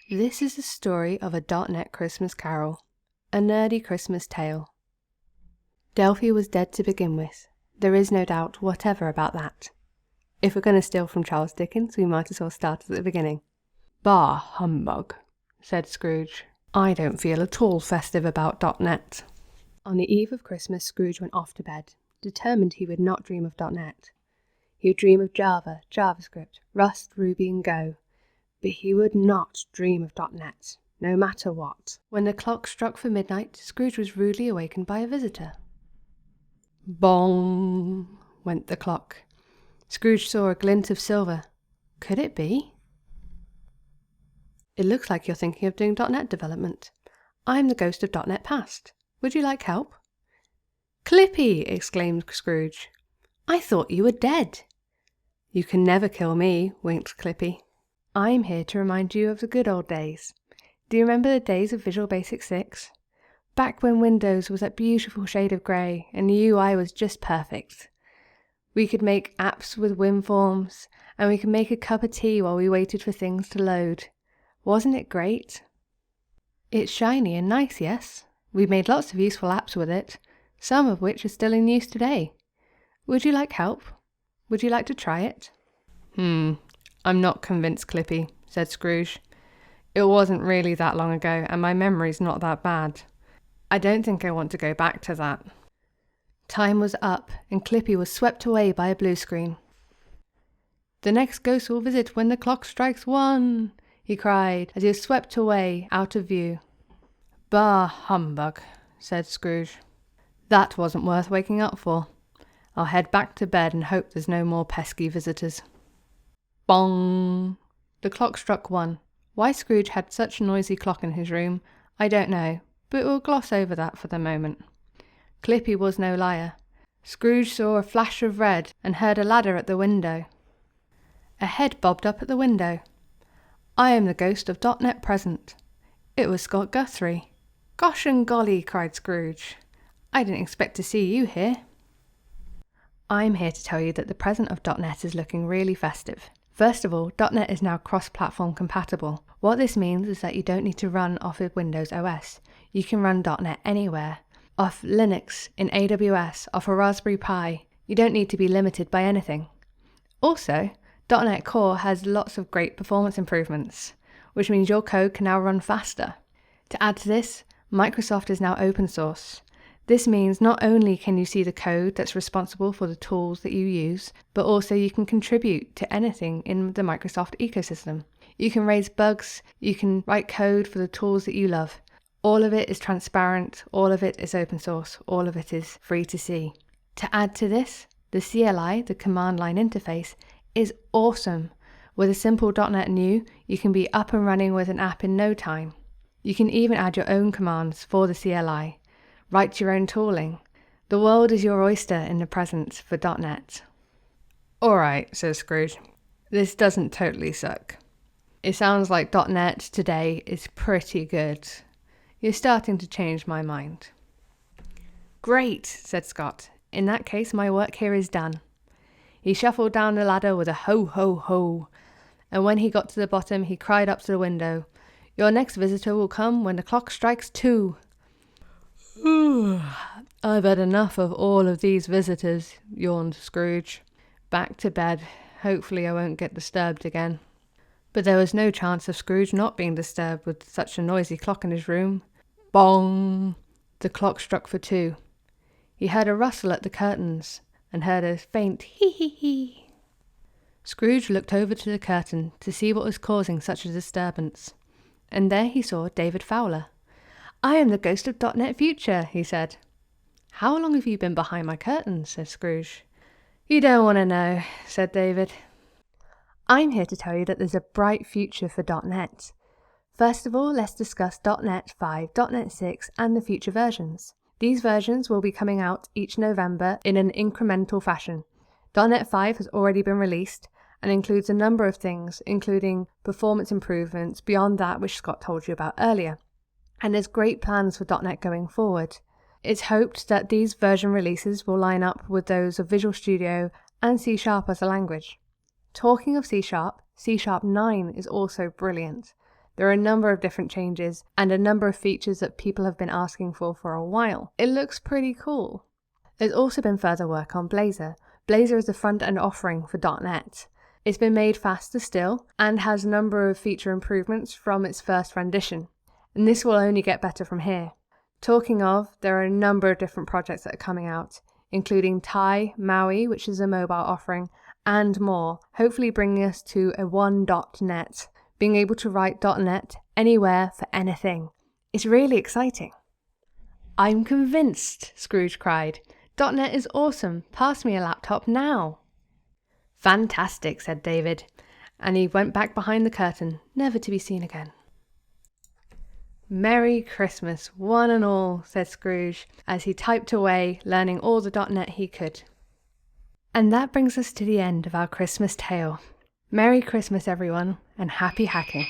This is the story of a .NET Christmas carol, a nerdy Christmas tale. Delphi was dead to begin with. There is no doubt whatever about that. If we're going to steal from Charles Dickens, we might as well start at the beginning. Bah, humbug, said Scrooge. I don't feel at all festive about .NET. On the eve of Christmas, Scrooge went off to bed, determined he would not dream of .NET. He would dream of Java, JavaScript, Rust, Ruby, and Go. But he would not dream of .NET, no matter what. When the clock struck for midnight, Scrooge was rudely awakened by a visitor. Bong! Went the clock. Scrooge saw a glint of silver. Could it be? It looks like you're thinking of doing .NET development. I'm the ghost of .NET Past. Would you like help? Clippy! Exclaimed Scrooge. I thought you were dead. You can never kill me, winked Clippy. I'm here to remind you of the good old days. Do you remember the days of Visual Basic 6? Back when Windows was that beautiful shade of grey and the UI was just perfect. We could make apps with WinForms, and we could make a cup of tea while we waited for things to load. Wasn't it great? It's shiny and nice, yes? We've made lots of useful apps with it, some of which are still in use today. Would you like help? Would you like to try it? I'm not convinced, Clippy, said Scrooge. It wasn't really that long ago, and my memory's not that bad. I don't think I want to go back to that. Time was up, and Clippy was swept away by a blue screen. The next ghost will visit when the clock strikes 1, he cried, as he was swept away out of view. Bah, humbug, said Scrooge. That wasn't worth waking up for. I'll head back to bed and hope there's no more pesky visitors. Bong! The clock struck 1. Why Scrooge had such a noisy clock in his room, I don't know, but we'll gloss over that for the moment. Clippy was no liar. Scrooge saw a flash of red and heard a ladder at the window. A head bobbed up at the window. I am the ghost of .NET Present. It was Scott Guthrie. Gosh and golly, cried Scrooge. I didn't expect to see you here. I'm here to tell you that the present of .NET is looking really festive. First of all, .NET is now cross-platform compatible. What this means is that you don't need to run off of Windows OS. You can run .NET anywhere. Off Linux, in AWS, off a Raspberry Pi. You don't need to be limited by anything. Also, .NET Core has lots of great performance improvements, which means your code can now run faster. To add to this, Microsoft is now open source. This means not only can you see the code that's responsible for the tools that you use, but also you can contribute to anything in the Microsoft ecosystem. You can raise bugs, you can write code for the tools that you love. All of it is transparent, all of it is open source, all of it is free to see. To add to this, the CLI, the command line interface, is awesome. With a simple .NET New, you can be up and running with an app in no time. You can even add your own commands for the CLI. Write your own tooling. The world is your oyster in the present for .NET. Alright, says Scrooge. This doesn't totally suck. It sounds like .NET today is pretty good. You're starting to change my mind. Great, said Scott. In that case, my work here is done. He shuffled down the ladder with a ho ho ho, and when he got to the bottom, he cried up to the window, Your next visitor will come when the clock strikes 2. I've had enough of all of these visitors, yawned Scrooge. Back to bed. Hopefully I won't get disturbed again. But there was no chance of Scrooge not being disturbed with such a noisy clock in his room. Bong! The clock struck for 2. He heard a rustle at the curtains and heard a faint hee-hee-hee. Scrooge looked over to the curtain to see what was causing such a disturbance. And there he saw David Fowler. I am the ghost of .NET Future, he said. How long have you been behind my curtains? Said Scrooge. You don't want to know, said David. I'm here to tell you that there's a bright future for .NET. First of all, let's discuss .NET 5, .NET 6 and the future versions. These versions will be coming out each November in an incremental fashion. .NET 5 has already been released and includes a number of things, including performance improvements beyond that which Scott told you about earlier. And there's great plans for .NET going forward. It's hoped that these version releases will line up with those of Visual Studio and C# as a language. Talking of C#, C# 9 is also brilliant. There are a number of different changes and a number of features that people have been asking for a while. It looks pretty cool. There's also been further work on Blazor. Blazor is the front-end offering for .NET. It's been made faster still and has a number of feature improvements from its first rendition. And this will only get better from here. Talking of, there are a number of different projects that are coming out, including Thai, Maui, which is a mobile offering, and more, hopefully bringing us to a one.NET, being able to write .NET anywhere for anything. It's really exciting. I'm convinced, Scrooge cried. .NET is awesome. Pass me a laptop now. Fantastic, said David, and he went back behind the curtain, never to be seen again. Merry Christmas, one and all, said Scrooge, as he typed away, learning all the .NET he could. And that brings us to the end of our Christmas tale. Merry Christmas, everyone, and happy hacking.